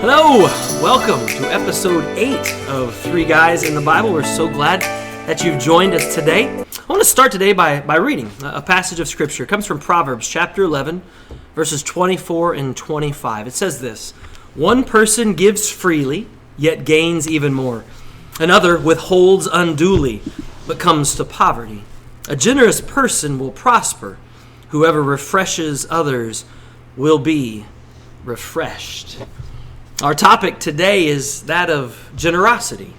Hello, welcome to episode 8 of Three Guys in the Bible. We're so glad that you've joined us today. I want to start today by reading a passage of Scripture. It comes from Proverbs chapter 11, verses 24 and 25. It says this: "One person gives freely, yet gains even more. Another withholds unduly, but comes to poverty. A generous person will prosper. Whoever refreshes others will be refreshed." Our topic today is that of generosity.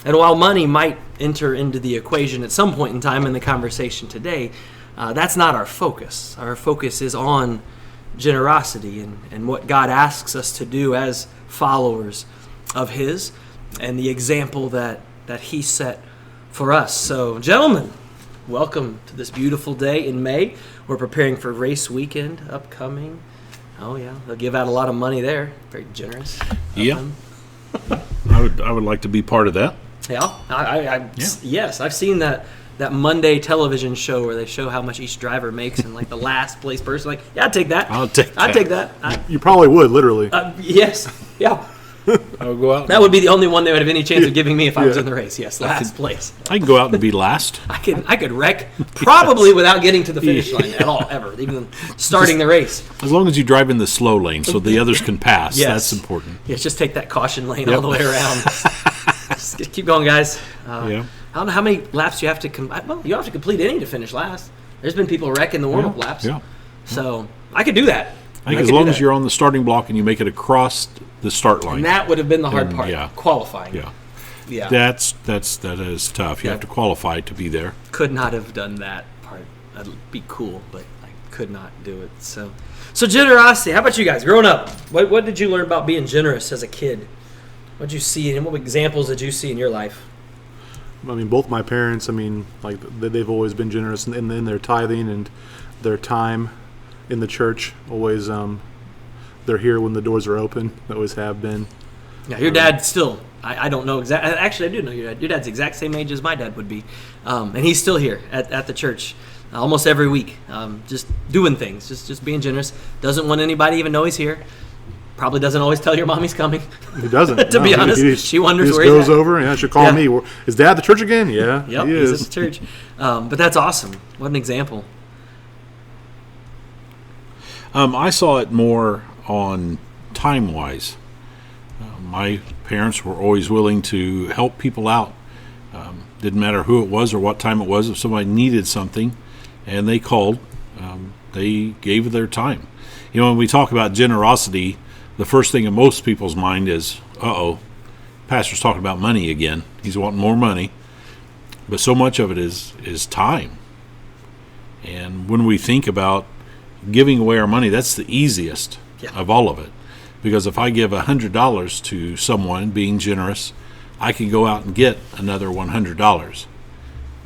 And while money might enter into the equation at some point in time in the conversation today, that's not our focus. Our focus is on generosity and what God asks us to do as followers of His and the example that He set for us. So, gentlemen, welcome to this beautiful day in May. We're preparing for race weekend upcoming. Oh yeah, they'll give out a lot of money there. Very generous. Yeah, I would like to be part of that. Yeah, yes, I've seen that Monday television show where they show how much each driver makes, and like the last place person, like, yeah, I'd take that. I'd take that. You probably would, literally. Yes, yeah. I'll go out. That would be the only one they would have any chance of giving me if I was in the race. Yes, last place. I can go out and be last. I could wreck probably without getting to the finish line at all, ever, even starting the race. As long as you drive in the slow lane so the others can pass, Yes. That's important. Yes, just take that caution lane all the way around. Just keep going, guys. I don't know how many laps you have to complete. Well, you don't have to complete any to finish last. There's been people wrecking the warm-up laps. Yeah. So I could do that. I think as long as you're on the starting block and you make it across the start line. And that would have been the hard part, yeah. qualifying. Yeah. That is tough. You have to qualify to be there. Could not have done that part. That'd be cool, but I could not do it. So generosity. How about you guys? Growing up, what did you learn about being generous as a kid? What did you see, and what examples did you see in your life? I mean, both my parents, they've always been generous in their tithing and their time in the church. Always, they're here when the doors are open. They always have been. Yeah, your dad still, I don't know exactly. Actually, I do know your dad. Your dad's the exact same age as my dad would be. And he's still here at the church almost every week, just doing things, just being generous. Doesn't want anybody to even know he's here. Probably doesn't always tell your mom he's coming. He doesn't. To be honest, she wonders where he's at. He goes over, yeah, she'll call me. Is Dad at the church again? Yeah, yep, he he's is. at the church. But that's awesome. What an example. I saw it more on time-wise. My parents were always willing to help people out. Didn't matter who it was or what time it was. If somebody needed something and they called, they gave their time. You know, when we talk about generosity, the first thing in most people's mind is, pastor's talking about money again. He's wanting more money. But so much of it is time. And when we think about giving away our money, that's the easiest of all of it. Because if I give $100 to someone, being generous, I can go out and get another $100.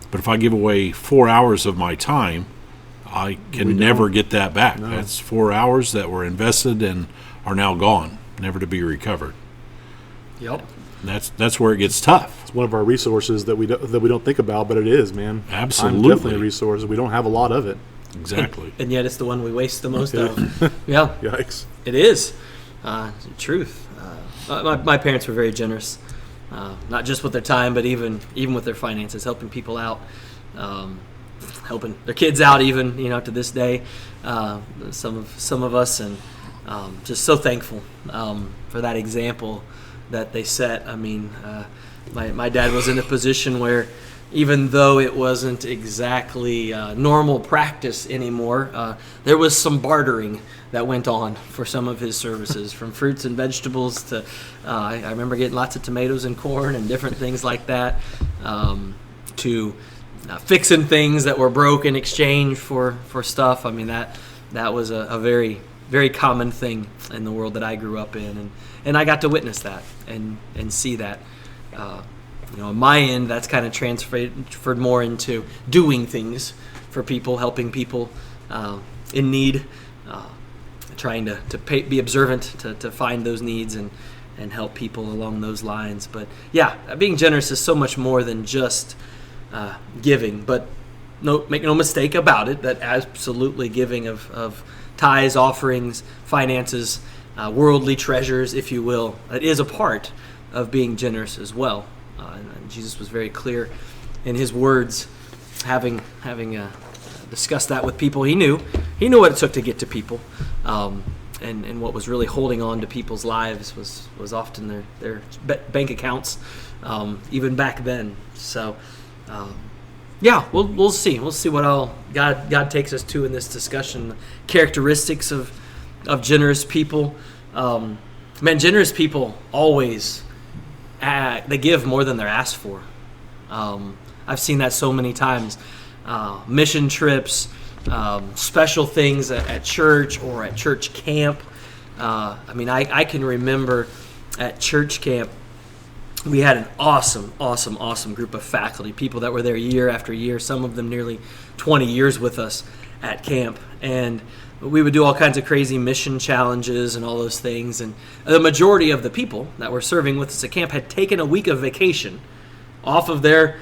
But if I give away 4 hours of my time, I can never get that back. No. That's 4 hours that were invested and are now gone, never to be recovered. Yep. That's where it gets tough. It's one of our resources that we don't think about, but it is, man. Absolutely. Time's definitely a resource. We don't have a lot of it. Exactly. And yet it's the one we waste the most of. Yeah. Yikes. It is. Truth. My parents were very generous, not just with their time, but even with their finances, helping people out, helping their kids out, even to this day. Some of us, and just so thankful for that example that they set. I mean, my dad was in a position where, even though it wasn't exactly normal practice anymore, there was some bartering that went on for some of his services, from fruits and vegetables to, I remember getting lots of tomatoes and corn and different things like that, to fixing things that were broke in exchange for stuff. I mean, that was a very, very common thing in the world that I grew up in, and I got to witness that and see that. On my end, that's kind of transferred more into doing things for people, helping people in need, trying to be observant to find those needs and help people along those lines. But yeah, being generous is so much more than just giving. But make no mistake about it, that absolutely giving of tithes, offerings, finances worldly treasures, if you will. It is a part of being generous as well. And Jesus was very clear in his words, having discussed that with people. He knew what it took to get to people, and what was really holding on to people's lives was often their bank accounts, even back then. So, we'll see. We'll see what all God takes us to in this discussion. Characteristics of generous people. Generous people always they give more than they're asked for. I've seen that so many times. Mission trips, special things at church or at church camp. I can remember at church camp, we had an awesome group of faculty, people that were there year after year, some of them nearly 20 years with us at camp. And we would do all kinds of crazy mission challenges and all those things. And the majority of the people that were serving with us at camp had taken a week of vacation off of their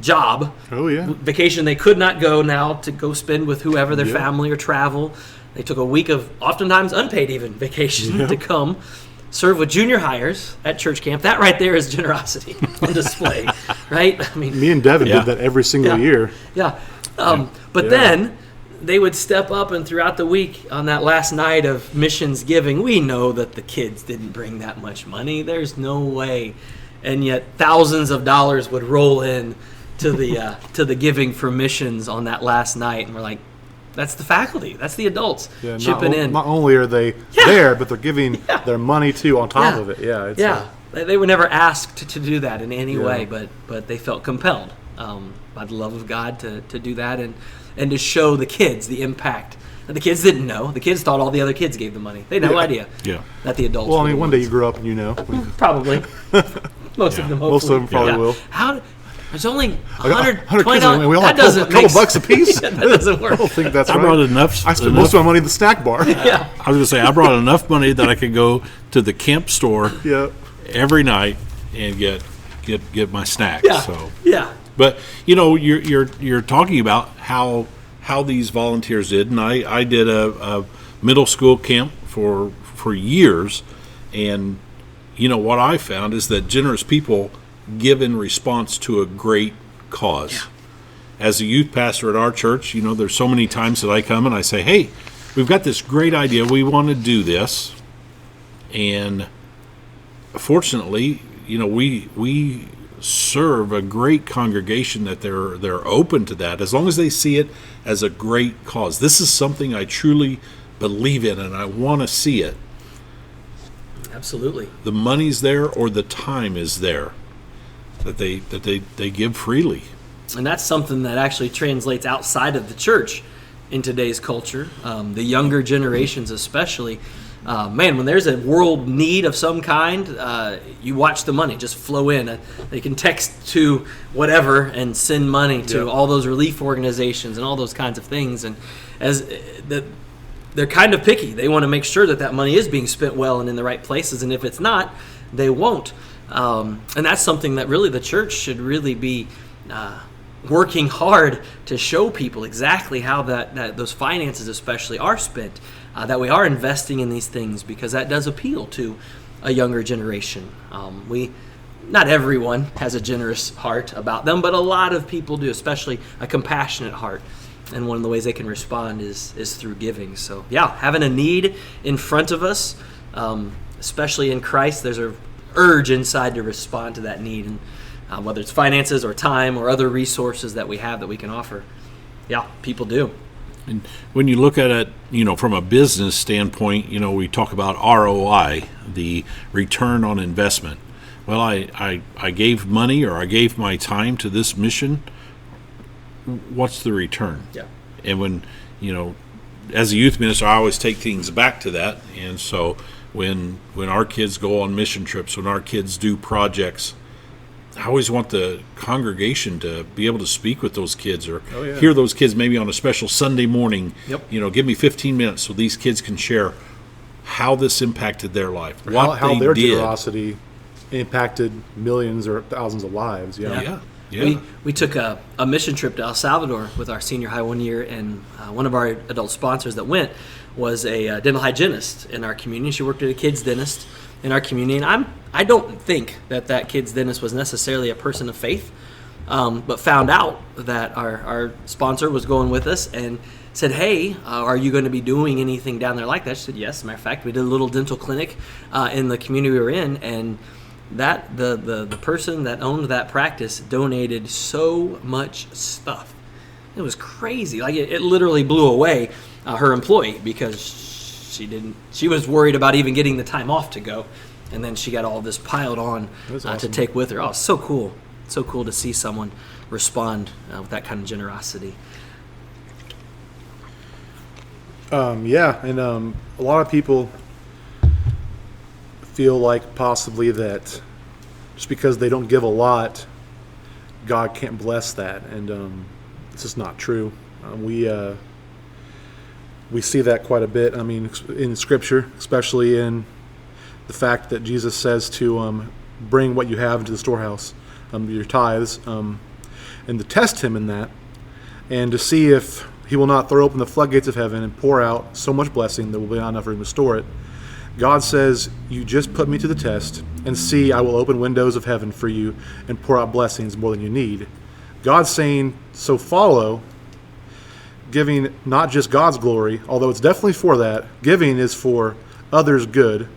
job. Oh, yeah. Vacation they could not go now to go spend with whoever their family or travel. They took a week of oftentimes unpaid even vacation to come serve with junior hires at church camp. That right there is generosity on display, right? I mean, me and Devin did that every single year. Yeah. But then they would step up, and throughout the week on that last night of missions giving, we know that the kids didn't bring that much money. There's no way. And yet thousands of dollars would roll in to the giving for missions on that last night. And we're like, that's the faculty. That's the adults chipping in. Not only are they there, but they're giving their money too on top of it. They were never asked to do that in any way, but they felt compelled by the love of God to do that and to show the kids the impact. And the kids didn't know. The kids thought all the other kids gave the money. They had no idea that the adults. Well, I mean, one day you grow up and you know. Probably. Most of them. Hopefully. Most of them probably will. There's only $120. We all have a couple bucks a piece. That doesn't work. I don't think that's right. I brought enough. I spent most of my money in the snack bar. Yeah. I was going to say, I brought enough money that I could go to the camp store every night and get my snacks. Yeah. So. Yeah. But you're talking about how these volunteers did, and I did a middle school camp for years, and what I found is that generous people give in response to a great cause. Yeah. As a youth pastor at our church, there's so many times that I come and I say, hey, we've got this great idea, we want to do this, and fortunately, we serve a great congregation that they're open to that as long as they see it as a great cause. This is something I truly believe in, and I want to see it. Absolutely. The money's there, or the time is there, that they give freely. And that's something that actually translates outside of the church in today's culture. The younger generations especially. When there's a world need of some kind, you watch the money just flow in. They can text to whatever and send money to all those relief organizations and all those kinds of things. And they're kind of picky. They want to make sure that money is being spent well and in the right places. And if it's not, they won't. And that's something that really the church should really be working hard to show people exactly how that those finances especially are spent. That we are investing in these things, because that does appeal to a younger generation. Not everyone has a generous heart about them, but a lot of people do, especially a compassionate heart. And one of the ways they can respond is through giving. So, having a need in front of us, especially in Christ, there's a urge inside to respond to that need, and whether it's finances or time or other resources that we have that we can offer. People do. And when you look at it, from a business standpoint, we talk about ROI, the return on investment. Well, I gave money, or I gave my time to this mission. What's the return? Yeah. And when, as a youth minister, I always take things back to that. And so when our kids go on mission trips, when our kids do projects, I always want the congregation to be able to speak with those kids, or hear those kids maybe on a special Sunday morning. Yep. Give me 15 minutes so these kids can share how this impacted their life, how their generosity impacted millions or thousands of lives. Yeah. We took a mission trip to El Salvador with our senior high one year, and one of our adult sponsors that went was a dental hygienist in our community. She worked at a kid's dentist in our community, and I don't think that kid's dentist was necessarily a person of faith, but found out that our sponsor was going with us and said, hey, are you going to be doing anything down there like that? She said, yes. As a matter of fact, we did a little dental clinic in the community we were in, and that the person that owned that practice donated so much stuff. It was crazy. Like it literally blew away her employee, because she was worried about even getting the time off to go, and then she got all this piled on to take with her. Oh, so cool. So cool to see someone respond with that kind of generosity. A lot of people feel like possibly that just because they don't give a lot, God can't bless that, and it's just not true. We see that quite a bit. I mean, in Scripture, especially in the fact that Jesus says to bring what you have into the storehouse, your tithes, and to test him in that, and to see if he will not throw open the floodgates of heaven and pour out so much blessing that will be not enough room to store it. God says, you just put me to the test, and see, I will open windows of heaven for you and pour out blessings more than you need. God's saying, so follow, giving not just God's glory, although it's definitely for that. Giving is for others' good,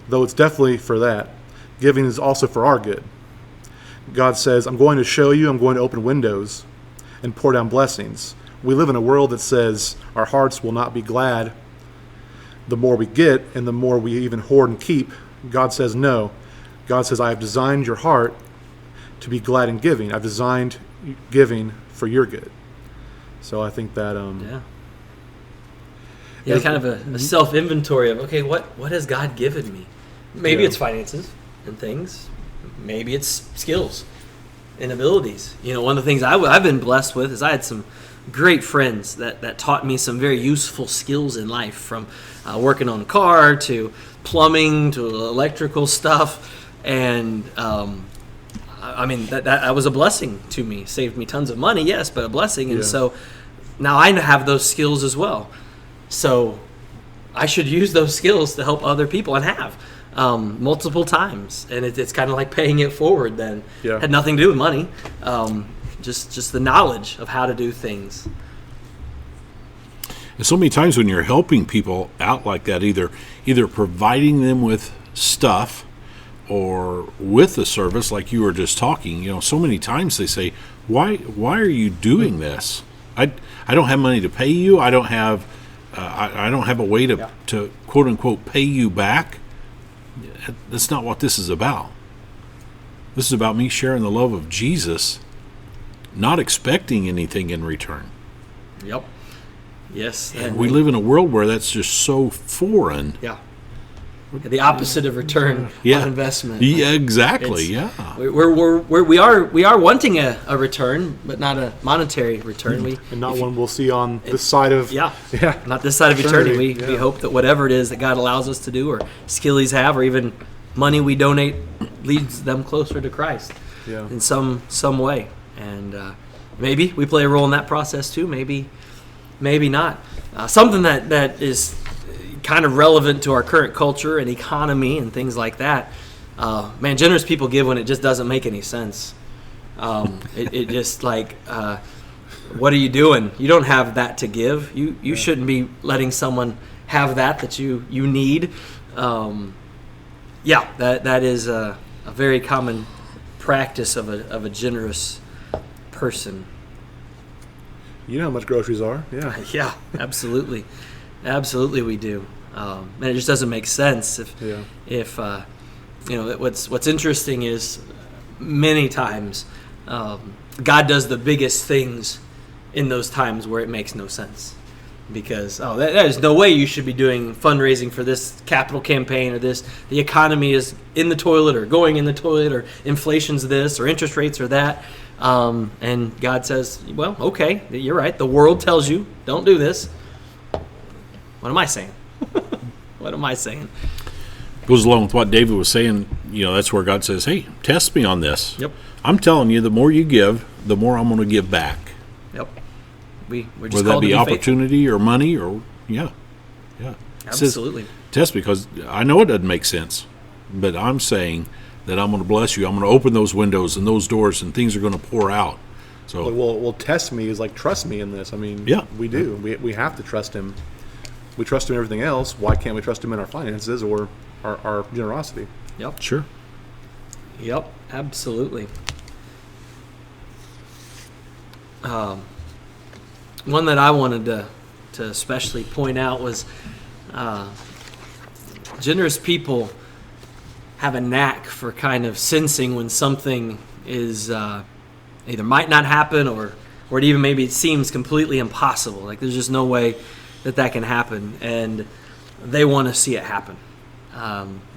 though it's definitely for that. Giving is also for our good. God says, I'm going to show you, I'm going to open windows and pour down blessings. We live in a world that says our hearts will not be glad the more we get and the more we even hoard and keep. God says no. God says, I have designed your heart to be glad in giving. I've designed giving for your good. So I think that kind of a self-inventory of, okay, what has God given me? Maybe it's finances and things. Maybe it's skills and abilities. One of the things I've been blessed with is I had some great friends that taught me some very useful skills in life, from working on a car to plumbing to electrical stuff. And that was a blessing to me. Saved me tons of money, yes, but a blessing. And so now I have those skills as well. So I should use those skills to help other people, and have multiple times. And it's kind of like paying it forward then. Yeah. Had nothing to do with money. Just the knowledge of how to do things. And so many times when you're helping people out like that, either providing them with stuff or with the service, like you were just talking, so many times they say, why are you doing this? I don't have money to pay you. I don't have a way to quote unquote pay you back. That's not what this is about. This is about me sharing the love of Jesus, not expecting anything in return. Yep. Yes. And we live in a world where that's just so foreign. Yeah. The opposite of return on investment. Yeah, exactly. We are wanting a return, but not a monetary return. And not one we'll see on this side of not this side of eternity. We hope that whatever it is that God allows us to do, or skill He's have, or even money we donate, leads them closer to Christ in some way. And maybe we play a role in that process too. Maybe not. Something that is kind of relevant to our current culture and economy and things like that. Generous people give when it just doesn't make any sense. It just like, what are you doing? You don't have that to give. You shouldn't be letting someone have that you need. That is a very common practice of a generous person. You know how much groceries are. Yeah, absolutely. Absolutely we do. And it just doesn't make sense if what's interesting is many times God does the biggest things in those times where it makes no sense. Because there's no way you should be doing fundraising for this capital campaign, or the economy is in the toilet or going in the toilet, or inflation's this or interest rates are that. And God says, well, okay, you're right. The world tells you don't do this. What am I saying? What am I saying? Goes along with what David was saying. That's where God says, hey, test me on this. Yep. I'm telling you, the more you give, the more I'm going to give back. Yep. We're just whether that be opportunity or money or Yeah. Absolutely. Test, because I know it doesn't make sense, but I'm saying that I'm going to bless you. I'm going to open those windows and those doors, and things are going to pour out. So, Well, test me is like trust me in this. I mean, Yeah. we do. We have to trust him. We trust him in everything else. Why can't we trust him in our finances or our generosity? Yep. sure. Yep. Absolutely. One that I wanted to especially point out was generous people have a knack for kind of sensing when something is either might not happen or it even maybe it seems completely impossible. Like there's just no way that can happen, and they want to see it happen.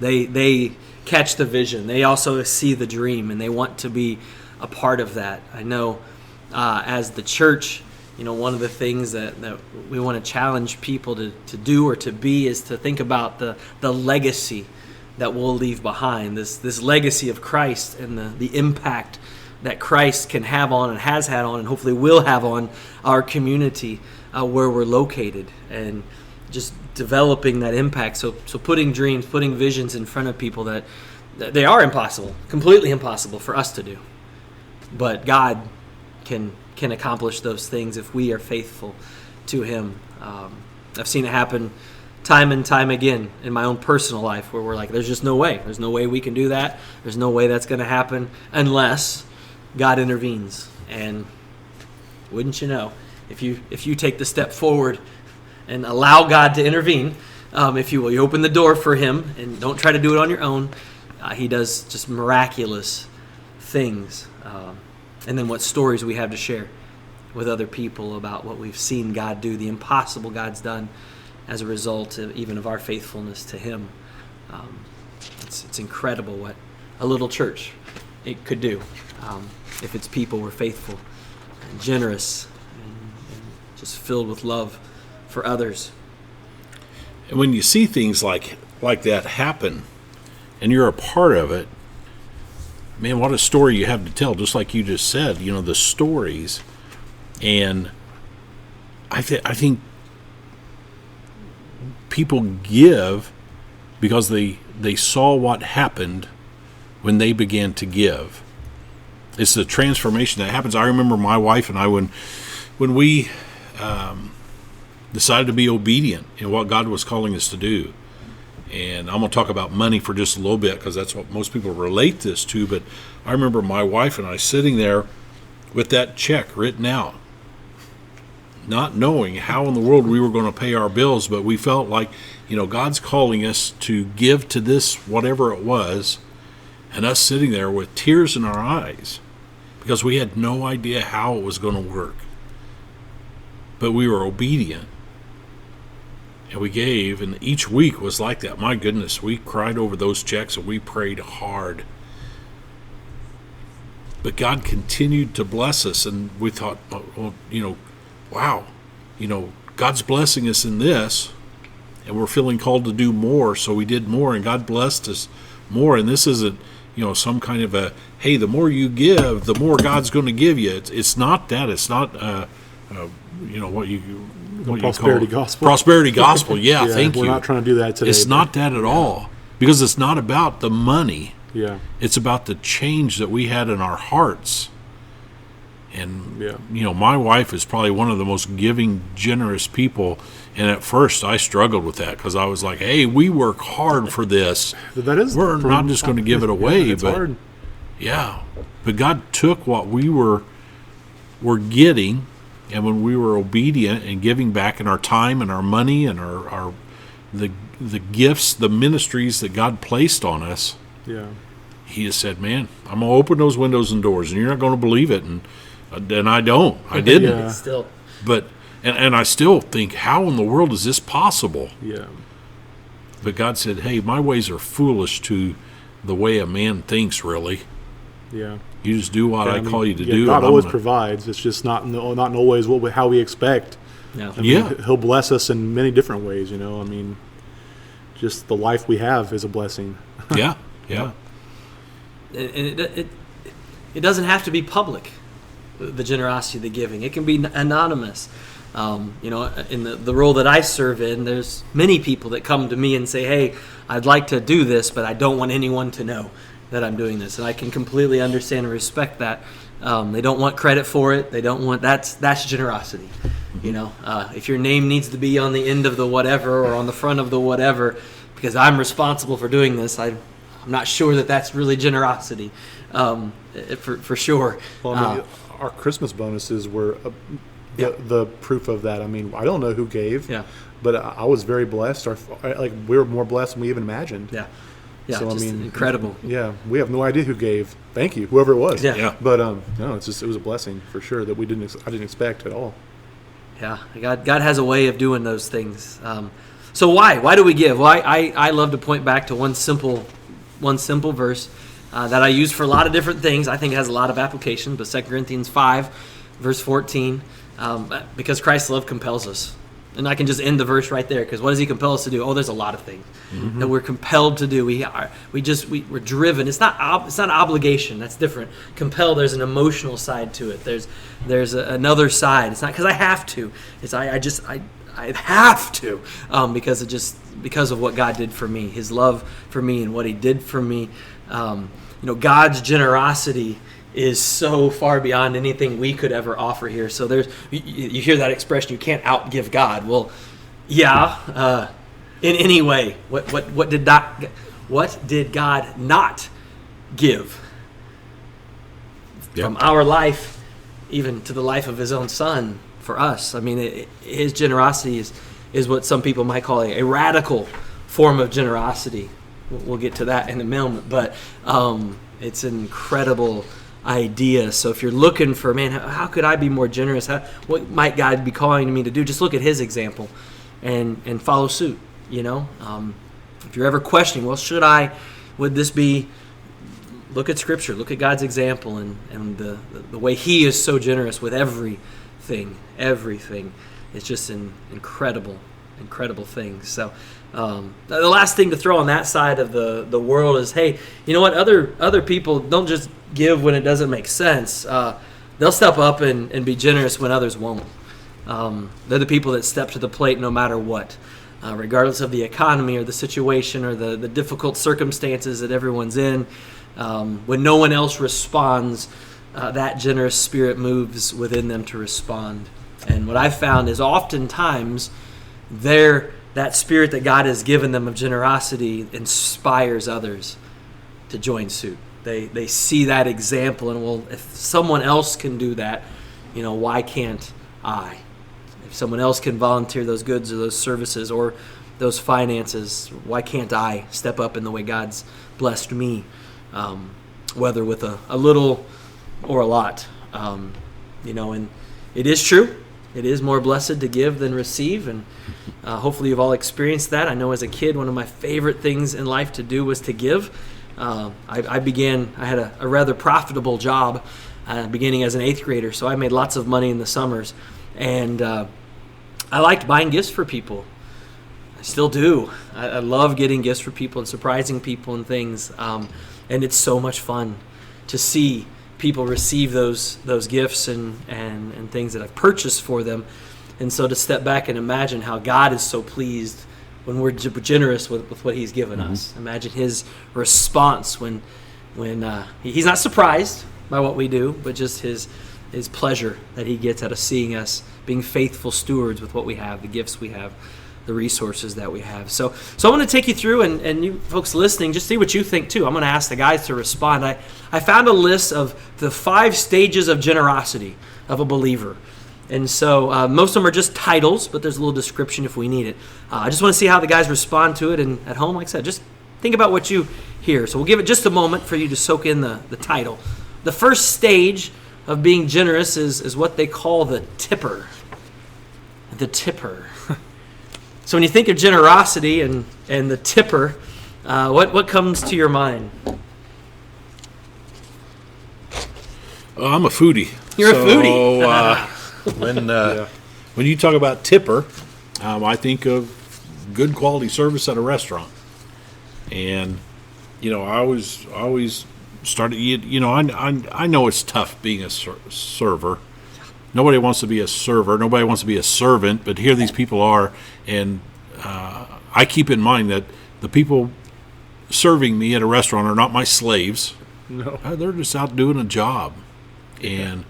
They catch the vision. They also see the dream, and they want to be a part of that. I know as the church, one of the things that we want to challenge people to do or to be is to think about the legacy that we'll leave behind, this legacy of Christ and the impact that Christ can have on and has had on and hopefully will have on our community where we're located, and just developing that impact. So putting dreams, putting visions in front of people that they are impossible, completely impossible for us to do. But God can accomplish those things if we are faithful to Him. I've seen it happen time and time again in my own personal life where we're like, there's just no way. There's no way we can do that. There's no way that's going to happen unless God intervenes. And wouldn't you know, if you take the step forward and allow God to intervene, if you will, you open the door for Him and don't try to do it on your own, He does just miraculous things. And then what stories we have to share with other people about what we've seen God do, the impossible God's done as a result of even of our faithfulness to Him. It's incredible what a little church it could do if its people were faithful and generous and just filled with love for others. And when you see things like that happen and you're a part of it, man, what a story you have to tell. Just like you just said, the stories. And I think people give because they saw what happened when they began to give. It's the transformation that happens. I remember my wife and I, when we decided to be obedient in what God was calling us to do. And I'm going to talk about money for just a little bit because that's what most people relate this to. But I remember my wife and I sitting there with that check written out, not knowing how in the world we were going to pay our bills, but we felt like, God's calling us to give to this, whatever it was, and us sitting there with tears in our eyes because we had no idea how it was going to work. But we were obedient. And we gave, and each week was like that. My goodness, we cried over those checks and we prayed hard. But God continued to bless us, and we thought, wow, God's blessing us in this, and we're feeling called to do more, so we did more, and God blessed us more. And this isn't, some kind of a, hey, the more you give, the more God's going to give you. It's not that. It's not, what you prosperity gospel. Prosperity gospel, yeah, thank you. We're not trying to do that today. It's not that at all, because it's not about the money. Yeah. It's about the change that we had in our hearts. And, my wife is probably one of the most giving, generous people. And at first I struggled with that because I was like, hey, we work hard for this. We're not just going to give it away. It's hard. Yeah. But God took what we were getting, and when we were obedient and giving back in our time and our money and the gifts, the ministries that God placed on us, He just said, man, I'm going to open those windows and doors, and you're not going to believe it. And I didn't. Yeah. Still. But, and I still think, how in the world is this possible? Yeah. But God said, hey, my ways are foolish to the way a man thinks, really. Yeah. You just do what I call you to do. God always provides. It's just not always how we expect. Yeah. He'll bless us in many different ways. Just the life we have is a blessing. Yeah. And it doesn't have to be public, the generosity, the giving. It can be anonymous. In the role that I serve in, there's many people that come to me and say, hey, I'd like to do this, but I don't want anyone to know that I'm doing this. And I can completely understand and respect that. They don't want credit for it. They don't want, that's generosity. If your name needs to be on the end of the whatever or on the front of the whatever, because I'm responsible for doing this, I'm not sure that that's really generosity, for sure. Well, I mean, our Christmas bonuses were the proof of that. I mean, I don't know who gave, but I was very blessed. We were more blessed than we even imagined. Yeah. Yeah, so, just incredible. Yeah, we have no idea who gave. Thank you, whoever it was. Yeah. But no, it was a blessing for sure that I didn't expect at all. Yeah, God has a way of doing those things. So why do we give? Well, I love to point back to one simple verse that I use for a lot of different things. I think it has a lot of application, but 2 Corinthians 5, verse 14, because Christ's love compels us. And I can just end the verse right there, because what does he compel us to do? Oh, there's a lot of things that we're compelled to do. We're driven. It's not obligation. That's different. Compelled, there's an emotional side to it. There's another side. It's not because I have to. It's I have to, because of what God did for me, His love for me, and what He did for me. God's generosity is so far beyond anything we could ever offer here. So you hear that expression, you can't outgive God. Well, yeah, in any way. What did God not give? Yep. From our life, even to the life of His own Son for us. I mean, His generosity is what some people might call a radical form of generosity. We'll get to that in a moment, but it's an incredible idea. So if you're looking for, man, how could I be more generous? What might God be calling me to do? Just look at His example and follow suit. If you're ever questioning, well, would this be? Look at Scripture. Look at God's example and the way He is so generous with everything. It's just an incredible thing. So the last thing to throw on that side of the world is, hey, you know what? Other people don't just give when it doesn't make sense. They'll step up and be generous when others won't. They're the people that step to the plate no matter what, regardless of the economy or the situation or the difficult circumstances that everyone's in. When no one else responds, that generous spirit moves within them to respond. And what I've found is oftentimes that spirit that God has given them of generosity inspires others to join suit. They see that example and, well, if someone else can do that, why can't I? If someone else can volunteer those goods or those services or those finances, why can't I step up in the way God's blessed me, whether with a little or a lot? And it is true. It is more blessed to give than receive, and hopefully you've all experienced that. I know as a kid, one of my favorite things in life to do was to give. I had a rather profitable job beginning as an 8th grader, so I made lots of money in the summers, and I liked buying gifts for people. I still do. I love getting gifts for people and surprising people and things, and it's so much fun to see people receive those gifts and things that I've purchased for them. And so to step back and imagine how God is so pleased when we're generous with what He's given us. Imagine His response when He's not surprised by what we do, but just His pleasure that He gets out of seeing us being faithful stewards with what we have, the gifts we have, the resources that we have. So I want to take you through, and you folks listening, just see what you think too. I'm going to ask the guys to respond. I found a list of the 5 stages of generosity of a believer. And so most of them are just titles, but there's a little description if we need it. I just want to see how the guys respond to it. And at home, like I said, just think about what you hear. So we'll give it just a moment for you to soak in the title. The first stage of being generous is what they call the tipper. The tipper. So when you think of generosity and the tipper, what comes to your mind? I'm a foodie. You're a foodie. When you talk about tipper, I think of good quality service at a restaurant. And, I always started, I know it's tough being a server. nobody wants to be a server. Nobody wants to be a servant. But here these people are, and I keep in mind that the people serving me at a restaurant are not my slaves. No. They're just out doing a job, and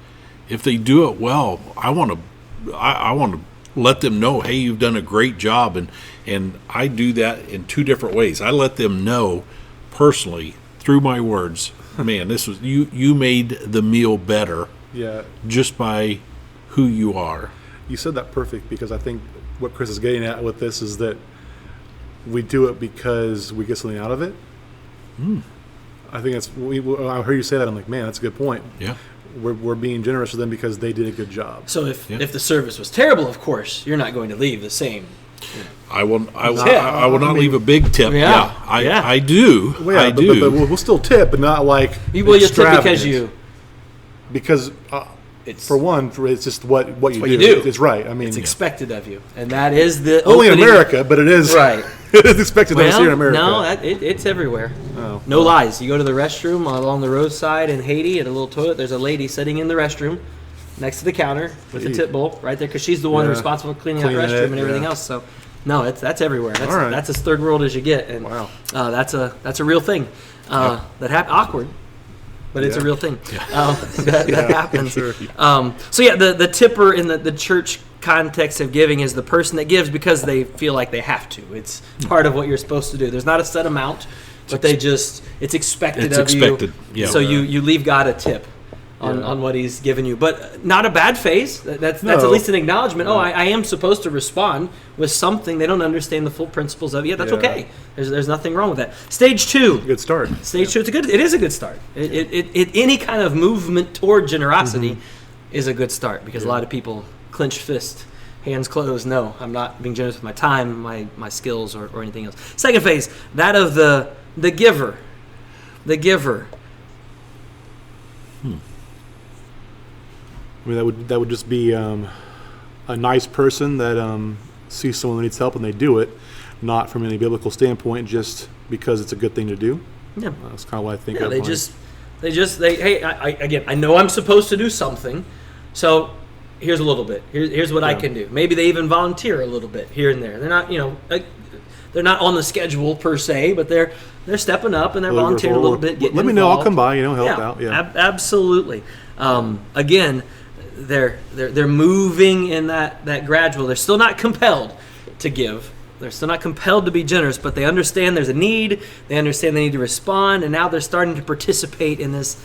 if they do it well, I want to let them know, hey, you've done a great job, and I do that in two different ways. I let them know personally through my words, man, this was you made the meal better. Yeah. Just by who you are. You said that perfect, because I think what Chris is getting at with this is that we do it because we get something out of it. I think I heard you say that. I'm like, man, that's a good point. Yeah. We're being generous with them because they did a good job. So if the service was terrible, of course, you're not going to leave the same. I will not leave a big tip. I do. Well, yeah, I do. But we'll still tip, but not like you'll tip because it's for one, it's just what you do. You do. It's right. I mean, it's expected of you, and that is the only in America, but it is right. It is expected of us here in America. No, it's everywhere. Oh, no lies. You go to the restroom along the roadside in Haiti at a little toilet. There's a lady sitting in the restroom next to the counter with the tip bowl right there, because she's the one responsible for cleaning that restroom and everything else. So, no, that's everywhere. That's as third world as you get, and that's a real thing that happens. Awkward. But it's a real thing that happens. Sure. The tipper in the church context of giving is the person that gives because they feel like they have to. It's part of what you're supposed to do. There's not a set amount, but it's expected of you. Yeah. So you leave God a tip on what He's given you, but not a bad phase. That's at least an acknowledgement. No. I am supposed to respond with something. They don't understand the full principles of it. Yeah, that's okay. There's nothing wrong with that. Stage 2. Good start. Stage 2. It is a good start. Any kind of movement toward generosity is a good start, because a lot of people clenched fist, hands closed. No, I'm not being generous with my time, my skills, or anything else. Second phase, that of the giver. The giver. I mean, that would just be a nice person that sees someone that needs help and they do it, not from any biblical standpoint, just because it's a good thing to do. Yeah, that's kind of what I think. Yeah, I know I'm supposed to do something, so here's a little bit. Here's what I can do. Maybe they even volunteer a little bit here and there. They're not, they're not on the schedule per se, but they're stepping up and they're volunteering a little bit. Let me know. I'll come by. Help out. Yeah, absolutely. Again, they're moving in that gradual. They're still not compelled to give. They're still not compelled to be generous, but they understand there's a need. They understand they need to respond, and now they're starting to participate in this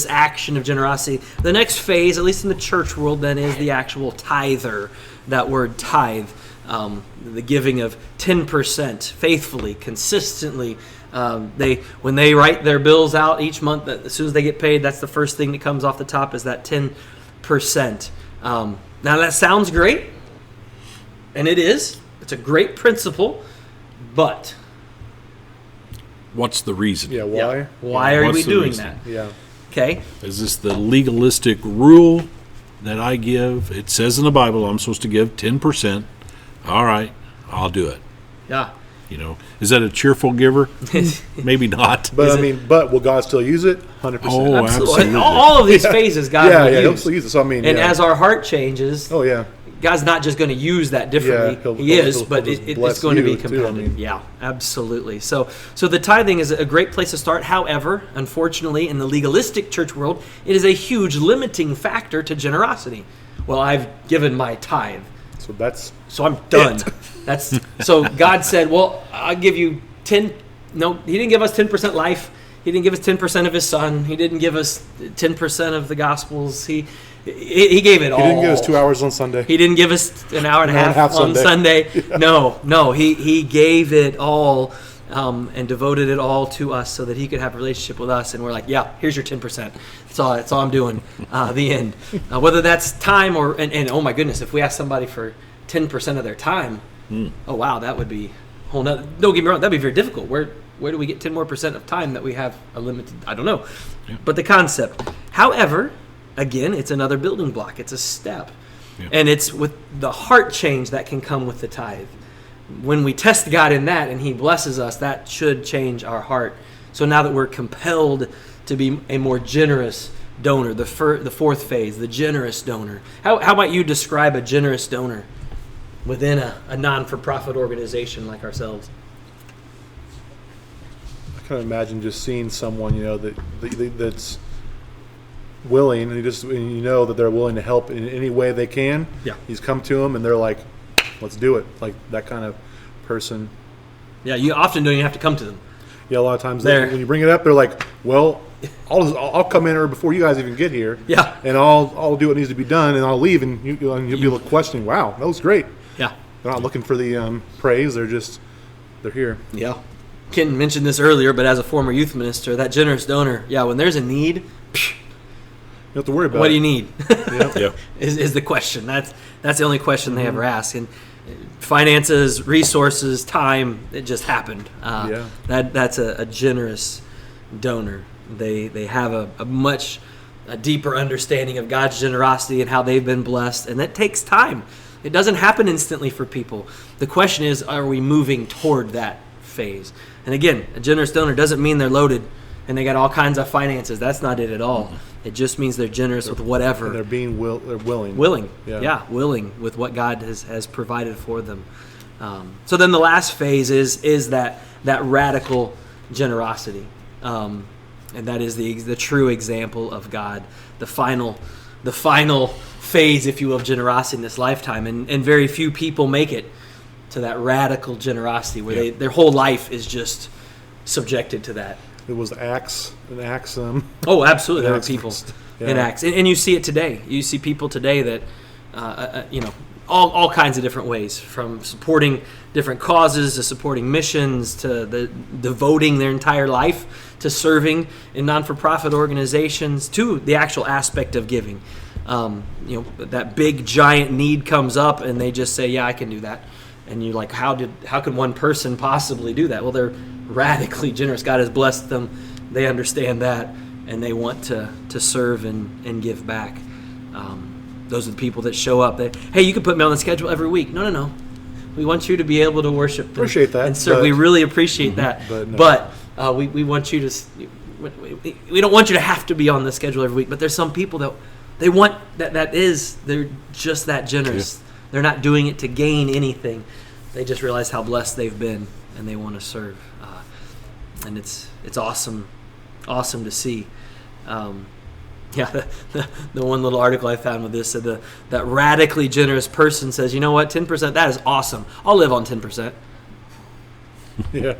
action of generosity. The next phase, at least in the church world, then is the actual tither. That word tithe, the giving of 10% faithfully, consistently. When they write their bills out each month, as soon as they get paid, that's the first thing that comes off the top is that 10%. Now that sounds great, and it is. It's a great principle, but what's the reason? Yeah, why? Yeah. Why are we doing that? Yeah. Okay. Is this the legalistic rule that I give? It says in the Bible I'm supposed to give 10%. All right, I'll do it. Yeah. Is that a cheerful giver? Maybe not. But but will God still use it? 100%. Oh, absolutely. All of these phases, God will use. He'll still use it. So as our heart changes, God's not just going to use that differently. He is, but it's going to be competitive. Yeah, absolutely. So the tithing is a great place to start. However, unfortunately, in the legalistic church world, it is a huge limiting factor to generosity. Well, I've given my tithe, so I'm done. So God said, well, I'll give you 10. No, He didn't give us 10% life. He didn't give us 10% of His Son. He didn't give us 10% of the Gospels. He gave it all. He didn't give us 2 hours on Sunday. He didn't give us an hour and a half on Sunday. Yeah. No. He gave it all and devoted it all to us so that He could have a relationship with us. And we're like, yeah, here's your 10%. That's all I'm doing. The end. Whether that's time and oh my goodness, if we ask somebody for 10% of their time, oh wow, that would be whole nother. Don't get me wrong, that'd be very difficult. Where do we get 10% more of time that we have a limited? I don't know. Yeah. But the concept. However, again, it's another building block. It's a step. Yeah. And it's with the heart change that can come with the tithe. When we test God in that and He blesses us, that should change our heart. So now that we're compelled to be a more generous donor, the fourth phase, the generous donor. How might you describe a generous donor within a non-for-profit organization like ourselves? I kind of imagine just seeing someone, that's willing, and you know that they're willing to help in any way they can. Yeah. He's come to them, and they're like, "Let's do it." Like that kind of person. Yeah, you often don't even have to come to them. Yeah, a lot of times There. when you bring it up, they're like, "Well, I'll come in or before you guys even get here. Yeah. and I'll do what needs to be done, and I'll leave, and you'll be questioning, wow, that was great." Yeah. They're not looking for the praise. They're here. Yeah. Ken mentioned this earlier, but as a former youth minister, that generous donor, when there's a need, You don't have to worry about what it. do you need? Yeah. is the question. That's the only question they ever ask. And finances, resources, time, it just happened. That's a generous donor. They have a much deeper understanding of God's generosity and how they've been blessed, and that takes time. It doesn't happen instantly for people. The question is, are we moving toward that phase? And again, a generous donor doesn't mean they're loaded and they got all kinds of finances. That's not it at all. It just means they're generous with whatever. And they're willing. Willing. Yeah. Willing with what God has provided for them. So then the last phase is that radical generosity. And that is the true example of God, the final phase, if you will, of generosity in this lifetime. And very few people make it to that radical generosity where their whole life is just subjected to that. It was Acts. Oh, absolutely. There are Acts people first. in Acts. And you see it today. You see people today that, all kinds of different ways, from supporting different causes to supporting missions to devoting their entire life to serving in non-for-profit organizations to the actual aspect of giving. That big giant need comes up and they just say, yeah, I can do that. And you're like, how could one person possibly do that? Well, they're radically generous. God has blessed them. They understand that, and they want to serve and give back. Those are the people that show up. Hey, you can put me on the schedule every week. No. We want you to be able to worship. Appreciate that. And serve. We really appreciate that. But we want you to. We don't want you to have to be on the schedule every week. But there's some people that they want they're just that generous. Yeah. They're not doing it to gain anything. They just realize how blessed they've been, and they want to serve. And it's awesome to see. The one little article I found with this said that radically generous person says, you know what, 10%, that is awesome. I'll live on 10%. yeah.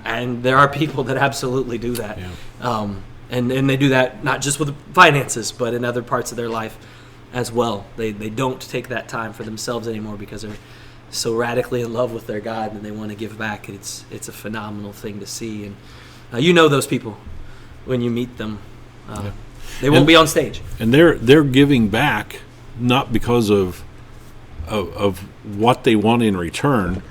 And there are people that absolutely do that. Yeah. And they do that not just with finances, but in other parts of their life as well. They don't take that time for themselves anymore because they're so radically in love with their God and they want to give back. It's a phenomenal thing to see. And those people when you meet them. They won't be on stage. And they're giving back not because of what they want in return.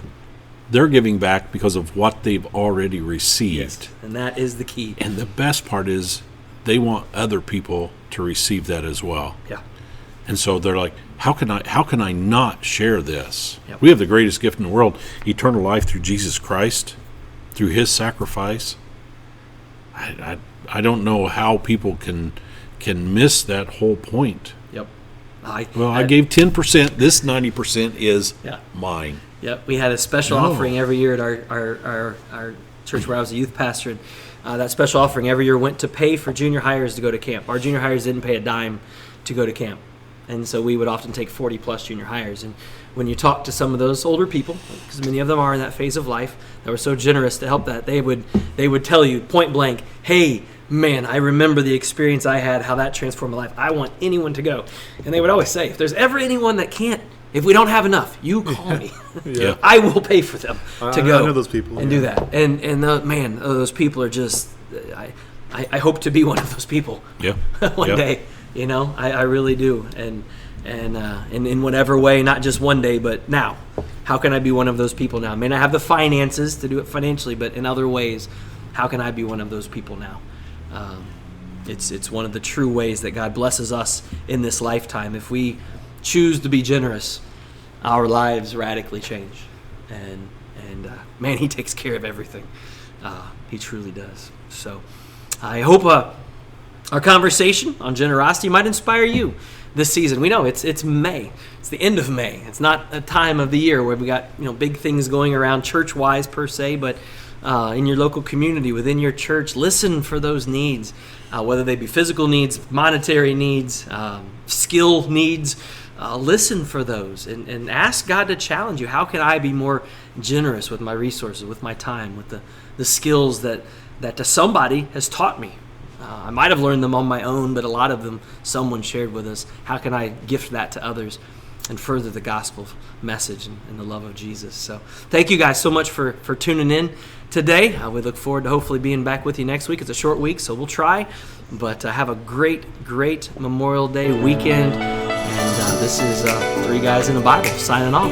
They're giving back because of what they've already received. Yes. And that is the key. And the best part is they want other people to receive that as well. Yeah. And so they're like, how can I not share this? Yep. We have the greatest gift in the world, eternal life through Jesus Christ, through his sacrifice. I don't know how people can miss that whole point. Yep. I gave 10%. This 90% is mine. Yep. We had a special offering every year at our church where I was a youth pastor. And, that special offering every year went to pay for junior hires to go to camp. Our junior hires didn't pay a dime to go to camp. And so we would often take 40-plus junior hires. And when you talk to some of those older people, because many of them are in that phase of life, that were so generous to help that, they would tell you point blank, hey, man, I remember the experience I had, how that transformed my life. I want anyone to go. And they would always say, if there's ever anyone that can't, if we don't have enough, you call me. Yeah. I will pay for them to go. I know those people. And do that. And those people are just, I hope to be one of those people one day. I really do. And in whatever way, not just one day, but now. How can I be one of those people now? I may not have the finances to do it financially, but in other ways, how can I be one of those people now? It's one of the true ways that God blesses us in this lifetime. If we choose to be generous, our lives radically change. And man, he takes care of everything. He truly does. So I hope Our conversation on generosity might inspire you this season. We know it's May. It's the end of May. It's not a time of the year where we got big things going around church-wise per se, but in your local community, within your church, listen for those needs, whether they be physical needs, monetary needs, skill needs. Listen for those and ask God to challenge you. How can I be more generous with my resources, with my time, with the skills that somebody has taught me? I might have learned them on my own, but a lot of them someone shared with us. How can I gift that to others and further the gospel message and the love of Jesus? So thank you guys so much for tuning in today. We look forward to hopefully being back with you next week. It's a short week, so we'll try. But have a great Memorial Day weekend. And this is Three Guys in the Bible signing off.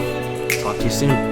Talk to you soon.